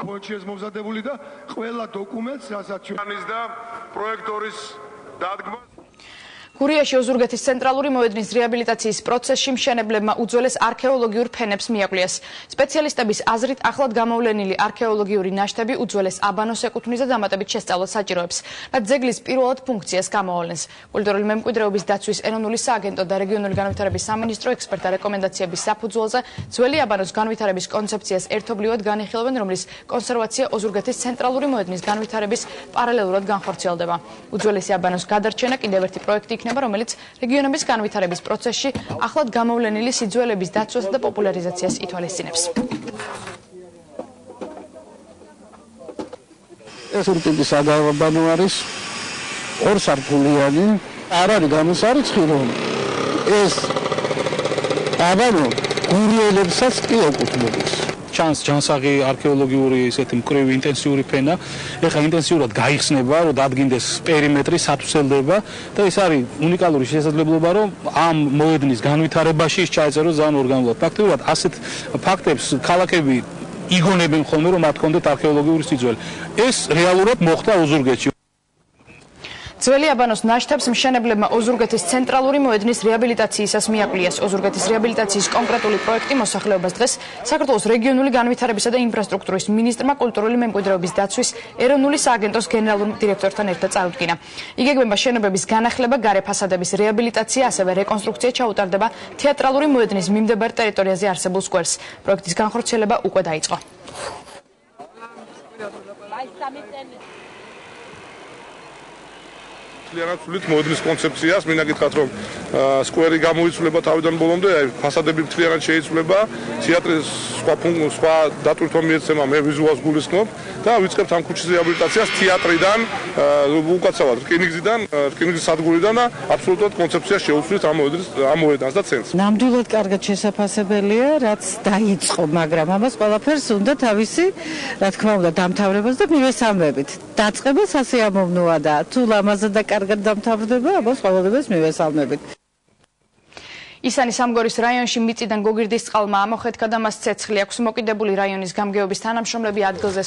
მოჩიეს მომზადებული და ყველა დოკუმენტს, რასაც ჩვენის და პროექტორის დადგმა გურიაში ოზურგეთის ცენტრალური მოედნის რეაბილიტაციის პროცესში მშენებლებმა უძველეს არქეოლოგიურ ფენებს მიაკვლიეს. სპეციალისტების აზრით, ახლად გამოვლენილი არქეოლოგიური ნაშთები უძველეს აბანოს ეკუთვნის და დამატებით შესწავლა საჭიროებს, რაც ძეგლის პირველად ფუნქციას გამოავლენს. კულტურული მემკვიდრეობის დაცვის ეროვნული სააგენტო და რეგიონული განვითარების სამინისტრო ექსპერტთა რეკომენდაციების საფუძველზე ძველი აბანოს განვითარების კონცეფციას ერთობლივად განიხილავენ, რომლის კონსერვაცია ოზურგეთის ცენტრალური მოედნის განვითარების პარალელურად განხორციელდება. უძველესი აბანოს გადარჩენა კიდევ ერთი პროექტი იქნება, რომელიც რეგიონების განვითარების პროცესში ახლად გამოვლენილი სიძველების დაცვასა და პოპულარიზაციას ითვალისწინებს. ეს ტიპის აბანო არის ორსართულიანი. არ არის გამოსარიცხი, რომ ეს აბანო გურიელებსაც კი ეკუთვნებს. ჯანსაღი არქეოლოგიური ესეთი მკვრივი ინტენსიური ფენა. ეხლა ინტენსიურად გაიხსნება, რომ დადგინდეს პერიმეტრი, სათვსელდება და ეს არის უნიკალური შესაძლებლობა, რომ ამ მოედნის განვითარებაში ის ჩაეწეროს ძალიან ორგანულად. ფაქტობრივად ასეთ ფაქტებს ქალაქები იგონებენ ხოლმე, რომ მათ ჰქონდეთ არქეოლოგიური სიძველი. ეს რეალურად მოხდა ოზურგეთში. ძველი აბანოს ნაშთებს მშენებლებმა ოზურგეთის ცენტრალური მოედნის რეაბილიტაციისას მიაკვლიეს. ოზურგეთის რეაბილიტაციის კონკრეტული პროექტი მოსახლეობას დღეს საქართველოს რეგიონული განვითარებისა და ინფრასტრუქტურის მინისტრმა კულტურული მემკვიდრეობის დაცვის ეროვნული სააგენტოს გენერალურ დირექტორთან ერთად წარუდგინა. იგეგმება შენობების განახლება, გარე ფასადების რეაბილიტაცია, ასევე რეკონსტრუქცია ჩაუტარდება თეატრალური მოედნის მიმდებარ ტერიტორიაზე არსებულ სკვერს. პროექტის განხორციელება უკვე დაიწყო. მთლიანად მოედნის კონცეფციას მინდა გითხრათ, რომ სკვერი გამოიცვლება თავიდან ბოლომდე, ფასადები მთლიანად შეიცვლება, თეატრის სხვა დატვირთვა მიეცემა, მე ვიზუალს გულისხმობ და ვიწყებთ ამ ქუჩის რეაბილიტაციას თეატრიდან, უკაცრავად რკინიგზის სადგურიდან და აბსოლუტურად კონცეფციას შეუცვლით ამ მოედანს და ცენტრს. ნამდვილად კარგად შესაძლებელია, რაც დაიწყო, მაგრამ ამას ყველაფერს უნდა თავისი, რა თქმა უნდა, დამთავრებას და მივესალმებით. დაწყება სასიამოვნოა და თუ ლამაზად და კარგად დამთავრდება, ამას ყველას მივესალმებით. ისანი სამგორის რაიონში მიწიდან გოგირდის წყალმა ამოხეთქა და მას ცეცხლი აქვს მოკიდებული. რაიონის გამგეობის თანამშრომლები ადგილზე